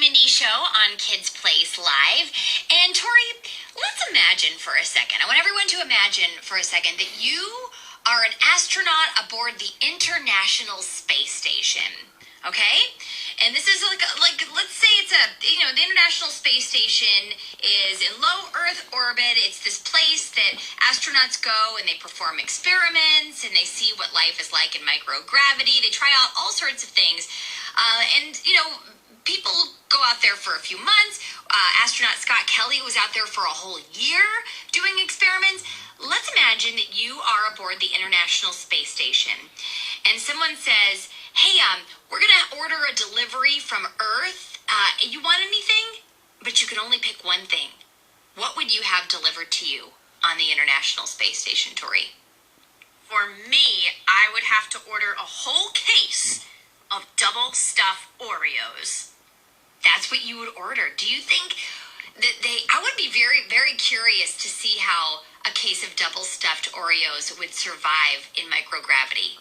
Mindy show on Kids Place Live. And Tori, let's imagine for a second. I want everyone to imagine for a second that you are an astronaut aboard the International Space Station. Okay? And this is like let's say it's the International Space Station is in low Earth orbit. It's this place that astronauts go and they perform experiments and they see what life is like in microgravity. They try out all sorts of things. People go out there for a few months. Astronaut Scott Kelly was out there for a whole year doing experiments. Let's imagine that you are aboard the International Space Station and someone says, hey, we're going to order a delivery from Earth. You want anything? But you can only pick one thing. What would you have delivered to you on the International Space Station, Tori? For me, I would have to order a whole case of double stuffed Oreos. That's what you would order. Do you think that I would be very, very curious to see how a case of double stuffed Oreos would survive in microgravity.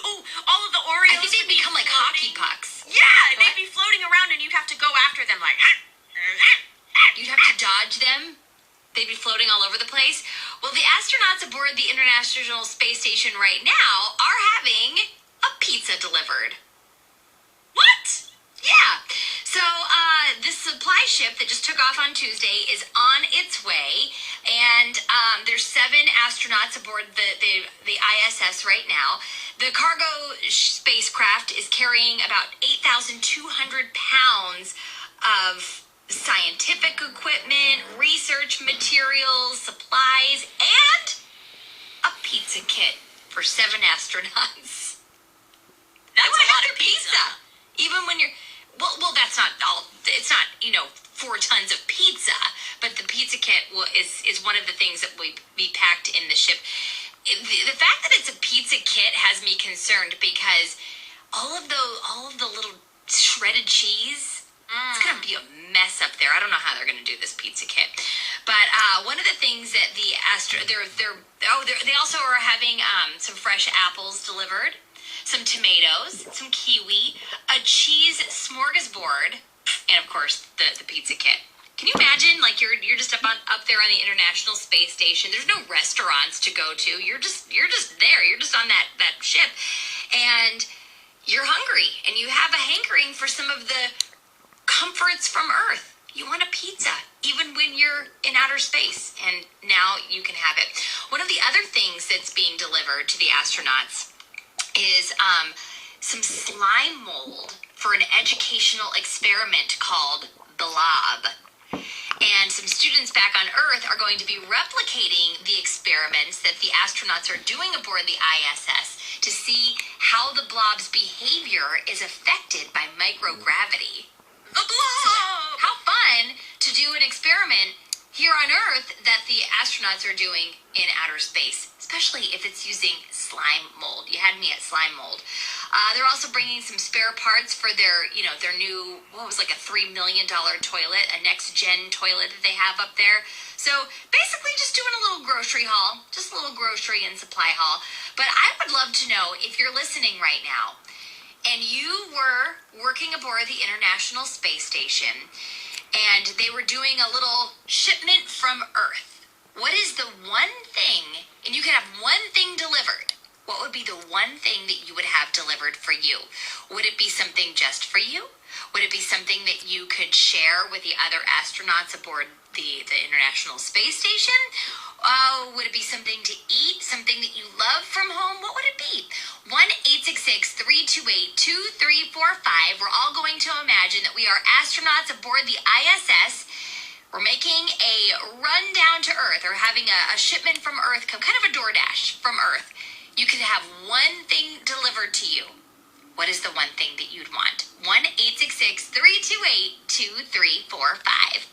Oh, all of the Oreos. I think they'd become like hockey pucks. Yeah, they'd be floating around and you'd have to go after them like. You'd have to dodge them. They'd be floating all over the place. Well, the astronauts aboard the International Space Station right now are having a pizza delivered. What? Yeah. So this supply ship that just took off on Tuesday is on its way, and there's 7 astronauts aboard the ISS right now. The cargo spacecraft is carrying about 8,200 pounds of scientific equipment, research materials, supplies, and a pizza kit for 7 astronauts. That's a lot of pizza. Even when you're well, that's not all. It's not 4 tons of pizza, but the pizza kit is one of the things that will be packed in the ship. The fact that it's a pizza kit has me concerned because all of the little shredded cheese. It's gonna be a mess up there. I don't know how they're gonna do this pizza kit, but one of the things that they also are having some fresh apples delivered, some tomatoes, some kiwi, a cheese smorgasbord, and of course the pizza kit. Can you imagine? Like you're just up there on the International Space Station. There's no restaurants to go to. You're just there. You're just on that ship, and you're hungry, and you have a hankering for some of the comforts from Earth. You want a pizza, even when you're in outer space, and now you can have it. One of the other things that's being delivered to the astronauts is some slime mold for an educational experiment called Blob. And some students back on Earth are going to be replicating the experiments that the astronauts are doing aboard the ISS to see how the blob's behavior is affected by microgravity. The blob! How fun to do an experiment here on Earth that the astronauts are doing in outer space, especially if it's using slime mold. You had me at slime mold. They're also bringing some spare parts for their new, like a $3 million toilet, a next-gen toilet that they have up there. So basically just doing a little grocery haul, just a little grocery and supply haul. But I would love to know if you're listening right now and you were working aboard the International Space Station and they were doing a little shipment from Earth. What is the one thing, and you can have one thing delivered, what would be the one thing that you would have delivered for you? Would it be something just for you? Would it be something that you could share with the other astronauts aboard the International Space Station? Would it be something to eat, something that you love from home? What would it be? 1-866-328-2345. We're all going to imagine that we are astronauts aboard the ISS. We're making a run down to Earth, or having a shipment from Earth, kind of a DoorDash from Earth. You could have one thing delivered to you. What is the one thing that you'd want? 1-866-328-2345.